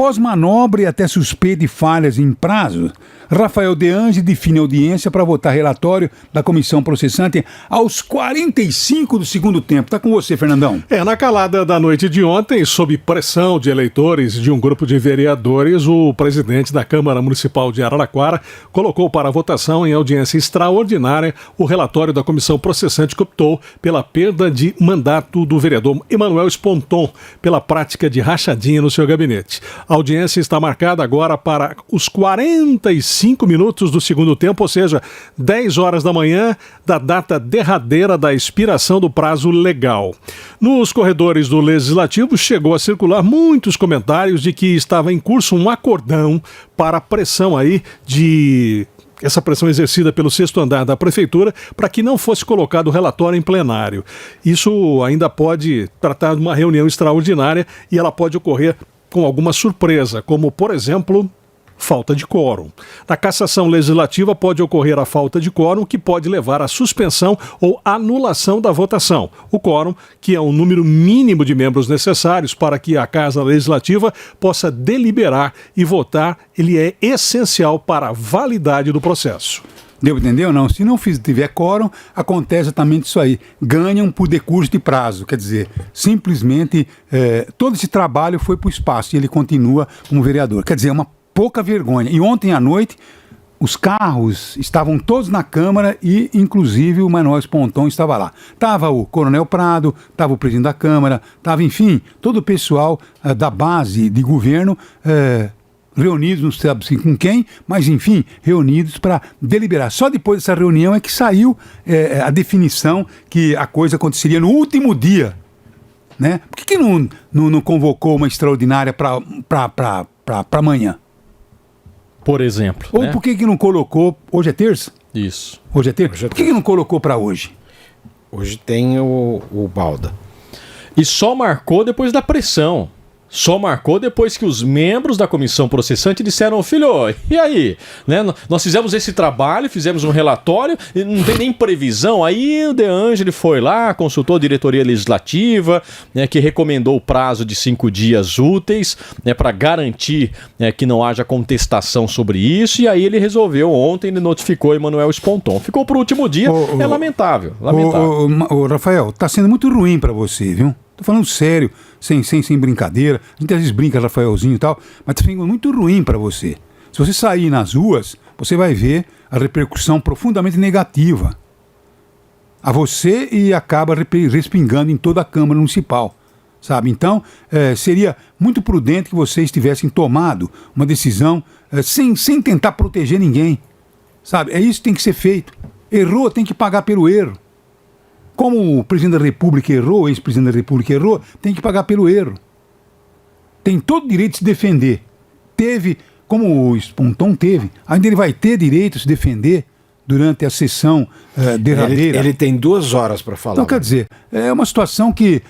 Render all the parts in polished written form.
Após manobra e até suspeita de falhas em prazo, Rafael De Ange define audiência para votar relatório da comissão processante aos 45 do segundo tempo. Tá com você, Fernandão. Na calada da noite de ontem, sob pressão de eleitores de um grupo de vereadores, o presidente da Câmara Municipal de Araraquara colocou para votação em audiência extraordinária o relatório da comissão processante que optou pela perda de mandato do vereador Emanuel Sponton pela prática de rachadinha no seu gabinete. A audiência está marcada agora para os 45 minutos do segundo tempo, ou seja, 10 horas da manhã da data derradeira da expiração do prazo legal. Nos corredores do Legislativo chegou a circular muitos comentários de que estava em curso um acordão para a pressão aí essa pressão exercida pelo sexto andar da Prefeitura para que não fosse colocado o relatório em plenário. Isso ainda pode tratar de uma reunião extraordinária e ela pode ocorrer com alguma surpresa, como, por exemplo, falta de quórum. Na cassação legislativa pode ocorrer a falta de quórum, que pode levar à suspensão ou anulação da votação. O quórum, que é o número mínimo de membros necessários para que a Casa Legislativa possa deliberar e votar, ele é essencial para a validade do processo. Deu para entender ou não? Se não tiver quórum, acontece exatamente isso aí. Ganham por decurso de prazo. Quer dizer, simplesmente todo esse trabalho foi para o espaço e ele continua como vereador. Quer dizer, é uma pouca vergonha. E ontem à noite, os carros estavam todos na Câmara e, inclusive, o Manuel Sponton estava lá. Estava o Coronel Prado, estava o presidente da Câmara, estava, enfim, todo o pessoal da base de governo reunidos, não sabe assim com quem, mas, enfim, reunidos para deliberar. Só depois dessa reunião é que saiu a definição que a coisa aconteceria no último dia. Né? Por que não convocou uma extraordinária para amanhã? Por exemplo. Ou por que não colocou... Hoje é terça? Isso. Hoje é terça? Por que não colocou para hoje? Hoje tem o Balda. E só marcou depois da pressão. Só marcou depois que os membros da comissão processante disseram: filho, e aí? Né? Nós fizemos esse trabalho, fizemos um relatório, e não tem nem previsão. Aí o De Ange foi lá, consultou a diretoria legislativa, né, que recomendou o prazo de 5 dias úteis, né, para garantir, né, que não haja contestação sobre isso. E aí ele resolveu ontem, ele notificou Emanuel Sponton. Ficou para o último dia, é lamentável. Rafael, tá sendo muito ruim para você, viu? Tô falando sério, sem brincadeira. A gente às vezes brinca, Rafaelzinho e tal, mas tá ficando muito ruim para você. Se você sair nas ruas, você vai ver a repercussão profundamente negativa a você e acaba respingando em toda a Câmara Municipal, sabe? Então, seria muito prudente que vocês tivessem tomado uma decisão sem tentar proteger ninguém, sabe? É isso que tem que ser feito. Errou, tem que pagar pelo erro. Como o presidente da República errou, o ex-presidente da República errou, tem que pagar pelo erro. Tem todo o direito de se defender. Teve, como o Sponton teve, ainda ele vai ter direito de se defender durante a sessão derradeira. Ele tem 2 horas para falar. Então, quer dizer, é uma situação que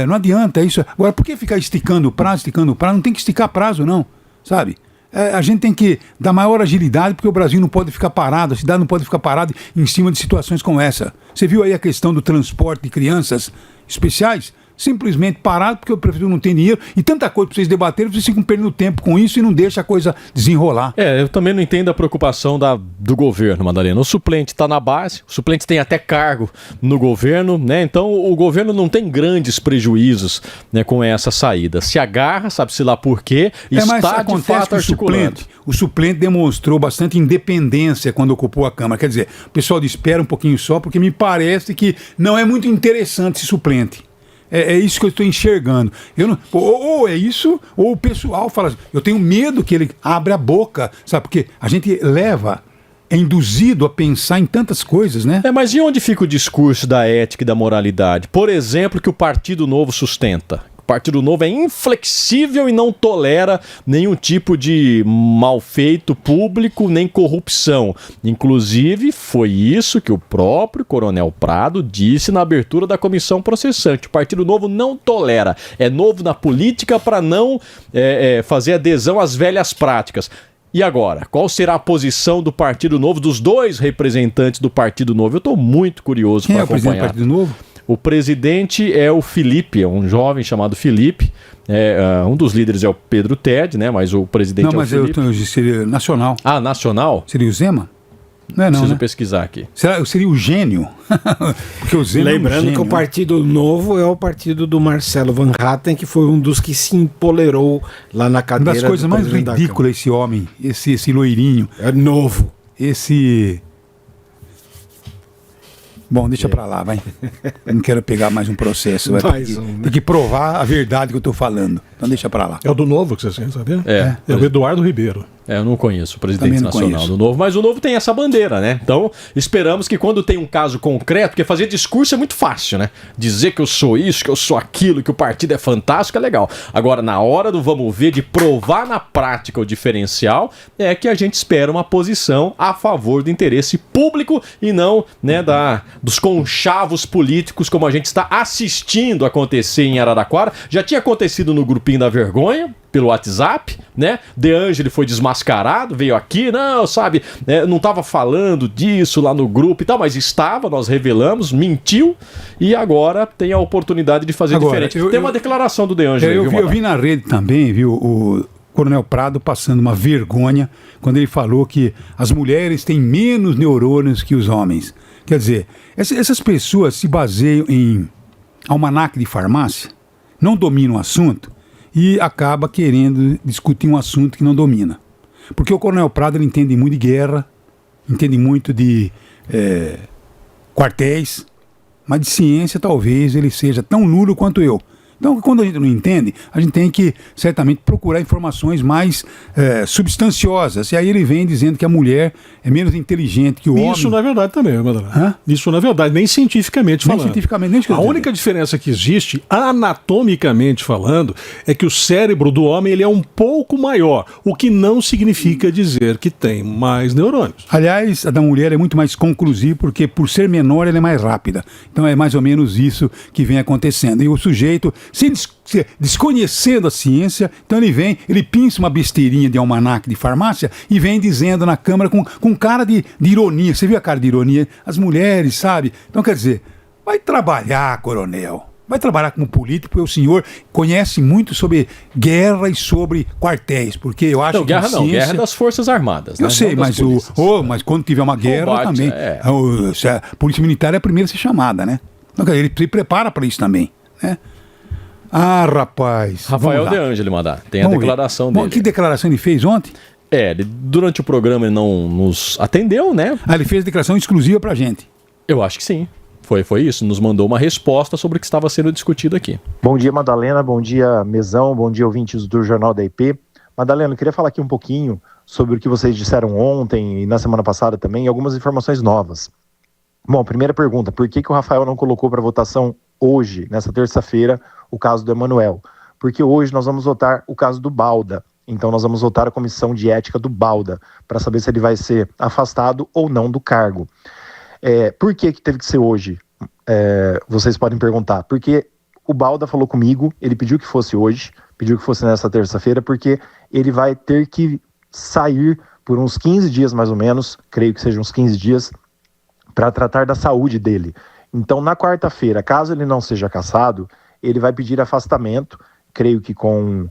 não adianta isso. Agora, por que ficar esticando o prazo? Não tem que esticar prazo, não, sabe? A gente tem que dar maior agilidade, porque o Brasil não pode ficar parado, a cidade não pode ficar parada em cima de situações como essa. Você viu aí a questão do transporte de crianças especiais? Simplesmente parado porque o prefeito não tem dinheiro e tanta coisa para vocês debaterem, vocês ficam perdendo tempo com isso e não deixa a coisa desenrolar. Eu também não entendo a preocupação do governo, Madalena. O suplente está na base, o suplente tem até cargo no governo, né? Então o governo não tem grandes prejuízos, né, com essa saída. Se agarra, sabe-se lá por quê, e está de fato articulando. O suplente demonstrou bastante independência quando ocupou a Câmara. Quer dizer, o pessoal espera um pouquinho só, porque me parece que não é muito interessante esse suplente. É isso que eu estou enxergando. Ou é isso, ou o pessoal fala assim, eu tenho medo que ele abra a boca, sabe? Porque a gente é induzido a pensar em tantas coisas, né? Mas e onde fica o discurso da ética e da moralidade? Por exemplo, que o Partido Novo sustenta. O Partido Novo é inflexível e não tolera nenhum tipo de malfeito público nem corrupção. Inclusive, foi isso que o próprio Coronel Prado disse na abertura da comissão processante. O Partido Novo não tolera. É novo na política para não fazer adesão às velhas práticas. E agora, qual será a posição do Partido Novo, dos 2 representantes do Partido Novo? Eu estou muito curioso para acompanhar. Quem é o presidente do Partido Novo? O presidente é o Felipe, é um jovem chamado Felipe. Um dos líderes é o Pedro Ted, né? Mas o presidente é o Felipe. Não, mas seria nacional. Ah, nacional? Seria o Zema? Não, Preciso pesquisar aqui. Seria o gênio? Porque o Zema Lembrando que o Partido Novo é o partido do Marcelo Van Hatten, que foi um dos que se empolerou lá na cadeira. Uma das coisas mais ridículas, esse homem, esse loirinho. É novo. Bom, deixa pra lá, vai. Eu não quero pegar mais um processo. Tem que provar a verdade que eu tô falando. Então deixa pra lá. É o do Novo que vocês querem saber? É o Eduardo Ribeiro. Eu não conheço o presidente nacional do Novo, mas o Novo tem essa bandeira, né? Então, esperamos que quando tem um caso concreto, porque fazer discurso é muito fácil, né? Dizer que eu sou isso, que eu sou aquilo, que o partido é fantástico, é legal. Agora, na hora do vamos ver, de provar na prática o diferencial, é que a gente espera uma posição a favor do interesse público e não, né, dos conchavos políticos, como a gente está assistindo acontecer em Araraquara. Já tinha acontecido no grupinho da vergonha, pelo WhatsApp, né? De Angeli foi desmascarado, veio aqui, não, sabe, não estava falando disso lá no grupo e tal, mas estava, nós revelamos, mentiu e agora tem a oportunidade de fazer diferente. Tem uma declaração do De Angeli. Eu vi na rede também, viu, o Coronel Prado passando uma vergonha quando ele falou que as mulheres têm menos neurônios que os homens. Quer dizer, essas pessoas se baseiam em almanaque de farmácia, não dominam o assunto, e acaba querendo discutir um assunto que não domina. Porque o Coronel Prado ele entende muito de guerra, entende muito de quartéis, mas de ciência talvez ele seja tão nulo quanto eu. Então, quando a gente não entende, a gente tem que, certamente, procurar informações mais substanciosas. E aí ele vem dizendo que a mulher é menos inteligente que o homem. Isso não é verdade também, Madalena. Isso não é verdade, nem cientificamente falando. A única diferença que existe, anatomicamente falando, é que o cérebro do homem ele é um pouco maior, o que não significa dizer que tem mais neurônios. Aliás, a da mulher é muito mais conclusiva, porque por ser menor ela é mais rápida. Então é mais ou menos isso que vem acontecendo. E o sujeito, desconhecendo a ciência, então ele pinça uma besteirinha de almanaque de farmácia e vem dizendo na Câmara com cara de ironia. Você viu a cara de ironia? As mulheres, sabe? Então, quer dizer, vai trabalhar, coronel. Vai trabalhar como político, porque o senhor conhece muito sobre guerra e sobre quartéis, porque eu acho que guerra é das Forças Armadas. Eu sei, mas quando tiver uma guerra também, a Polícia Militar é a primeira a ser chamada, né? Então, ele se prepara para isso também, né? Ah, rapaz. Rafael De Angeli, mandar. Tem a declaração dele. Que declaração ele fez ontem? Durante o programa ele não nos atendeu, né? Ele fez declaração exclusiva pra gente. Eu acho que sim. Foi isso. Nos mandou uma resposta sobre o que estava sendo discutido aqui. Bom dia, Madalena. Bom dia, Mesão. Bom dia, ouvintes do Jornal da IP. Madalena, eu queria falar aqui um pouquinho sobre o que vocês disseram ontem e na semana passada também, e algumas informações novas. Bom, primeira pergunta, por que o Rafael não colocou para votação hoje, nessa terça-feira, o caso do Emanuel? Porque hoje nós vamos votar o caso do Balda. Então nós vamos votar a comissão de ética do Balda, para saber se ele vai ser afastado ou não do cargo. Por que teve que ser hoje? Vocês podem perguntar. Porque o Balda falou comigo, ele pediu que fosse hoje, pediu que fosse nessa terça-feira, porque ele vai ter que sair por uns 15 dias mais ou menos, creio que sejam uns 15 dias, para tratar da saúde dele. Então, na quarta-feira, caso ele não seja cassado, ele vai pedir afastamento, creio que com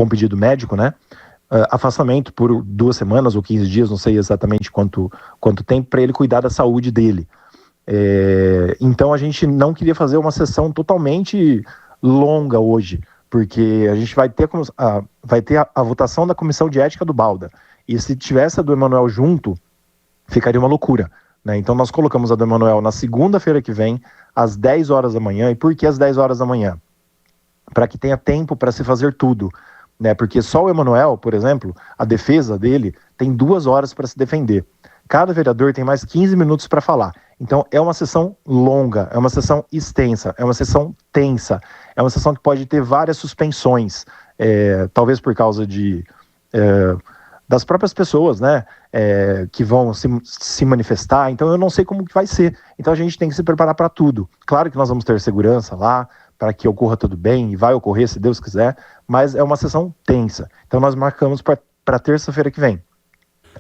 pedido médico, né? Afastamento por 2 semanas ou 15 dias, não sei exatamente quanto tempo, para ele cuidar da saúde dele. Então, a gente não queria fazer uma sessão totalmente longa hoje, porque a gente vai ter a votação da comissão de ética do Balda. E se tivesse a do Emanuel junto, ficaria uma loucura, né? Então nós colocamos a do Emanuel na segunda-feira que vem, às 10 horas da manhã. E por que às 10 horas da manhã? Para que tenha tempo para se fazer tudo, né? Porque só o Emanuel, por exemplo, a defesa dele tem 2 horas para se defender. Cada vereador tem mais 15 minutos para falar. Então é uma sessão longa, é uma sessão extensa, é uma sessão tensa, é uma sessão que pode ter várias suspensões, talvez por causa das próprias pessoas, né, que vão se manifestar. Então eu não sei como que vai ser. Então a gente tem que se preparar para tudo. Claro que nós vamos ter segurança lá, para que ocorra tudo bem, e vai ocorrer se Deus quiser, mas é uma sessão tensa. Então nós marcamos para terça-feira que vem.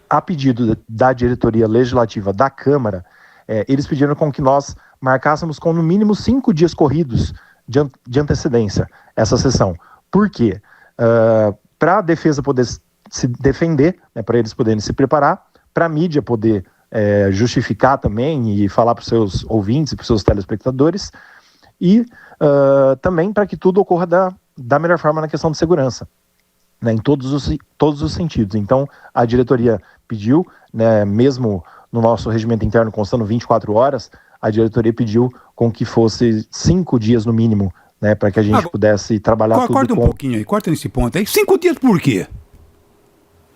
A pedido da diretoria legislativa da Câmara, eles pediram com que nós marcássemos com no mínimo 5 dias corridos de antecedência essa sessão. Por quê? Para a defesa poder se defender, né, para eles poderem se preparar, para a mídia poder justificar também e falar para os seus ouvintes e para os seus telespectadores, e também para que tudo ocorra da melhor forma na questão de segurança, né, em todos os sentidos. Então, a diretoria pediu, né, mesmo no nosso regimento interno constando 24 horas, a diretoria pediu com que fosse 5 dias no mínimo, né, para que a gente pudesse trabalhar tudo Corta um pouquinho aí, corta nesse ponto aí. 5 dias por quê?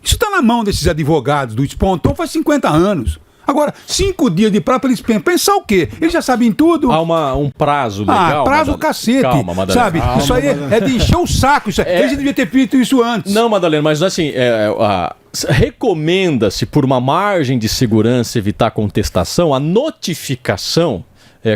Isso está na mão desses advogados do Esponton faz 50 anos. Agora, 5 dias de prazo para eles pensar o quê? Eles já sabem tudo. Há um prazo legal. Prazo Madalena. Cacete. Calma, Madalena. Sabe? Calma, isso aí é de encher o saco. Eles deviam ter feito isso antes. Não, Madalena, mas assim, recomenda-se, por uma margem de segurança, evitar contestação, a notificação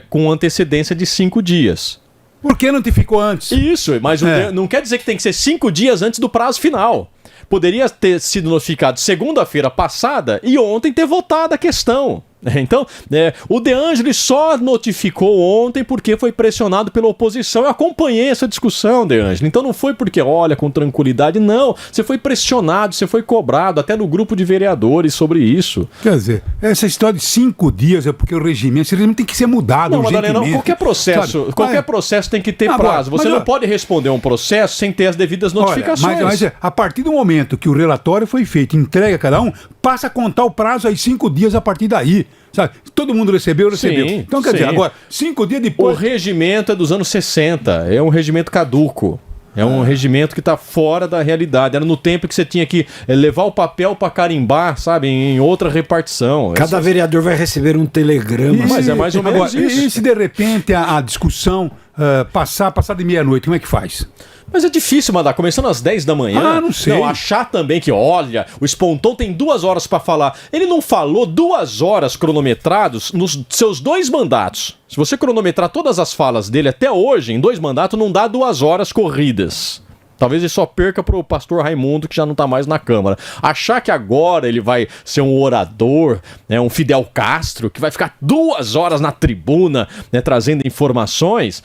com antecedência de 5 dias. Por que notificou antes? Isso, mas não quer dizer que tem que ser 5 dias antes do prazo final. Poderia ter sido notificado segunda-feira passada e ontem ter votado a questão. Então, o De Angelis só notificou ontem porque foi pressionado pela oposição. Eu acompanhei essa discussão, De Angelis. Então não foi porque, olha, com tranquilidade. Não, você foi pressionado, você foi cobrado, até no grupo de vereadores sobre isso. Quer dizer, essa história de 5 dias é porque o regimento tem que ser mudado. Não, Madalena, qualquer processo tem que ter prazo. Você não pode responder um processo sem ter as devidas notificações. Mas a partir do momento que o relatório foi feito, entrega a cada um, passa a contar o prazo aí 5 dias a partir daí. Sabe? Todo mundo recebeu. Sim, então, quer dizer, agora, 5 dias depois... O regimento é dos anos 60, é um regimento caduco. É um regimento que está fora da realidade. Era no tempo que você tinha que levar o papel para carimbar, sabe, em outra repartição. Cada vereador vai receber um telegrama. Mas é mais ou menos isso. E se de repente a discussão passar de meia-noite, como é que faz? Mas é difícil mandar, começando às 10 da manhã. Não sei. Não, achar também que, olha, o Esponton tem 2 horas para falar. Ele não falou 2 horas cronometrados nos seus 2 mandatos. Se você cronometrar todas as falas dele até hoje, em 2 mandatos, não dá 2 horas corridas. Talvez ele só perca pro pastor Raimundo, que já não tá mais na Câmara. Achar que agora ele vai ser um orador, né, um Fidel Castro, que vai ficar 2 horas na tribuna, né, trazendo informações,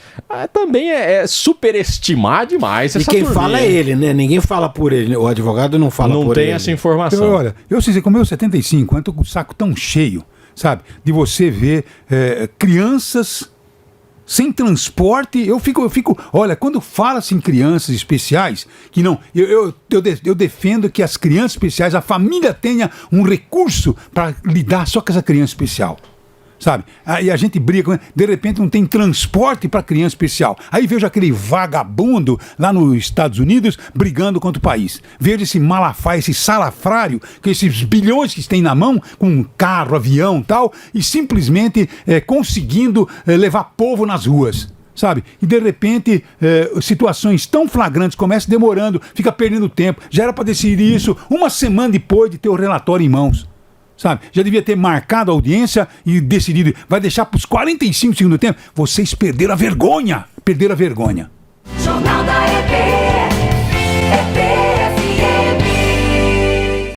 também é superestimar demais essa turminha. Fala é ele, né? Ninguém fala por ele. O advogado não fala por ele. Não tem essa informação. Olha, eu sei dizer, como eu 75, eu tô com o saco tão cheio, sabe? De você ver crianças sem transporte. Eu fico. Olha, quando fala-se em crianças especiais, que não. Eu defendo que as crianças especiais, a família tenha um recurso para lidar só com essa criança especial. Sabe? Aí a gente briga, de repente não tem transporte para criança especial. Aí vejo aquele vagabundo lá nos Estados Unidos brigando contra o país. Vejo esse Malafaia, esse salafrário, com esses bilhões que tem na mão, com um carro, avião e tal, e simplesmente conseguindo levar povo nas ruas. Sabe? E de repente situações tão flagrantes começam demorando, fica perdendo tempo. Já era para decidir isso 1 semana depois de ter o relatório em mãos. Sabe? Já devia ter marcado a audiência e decidido. Vai deixar para os 45 segundos do tempo. Vocês perderam a vergonha. Jornal da EB.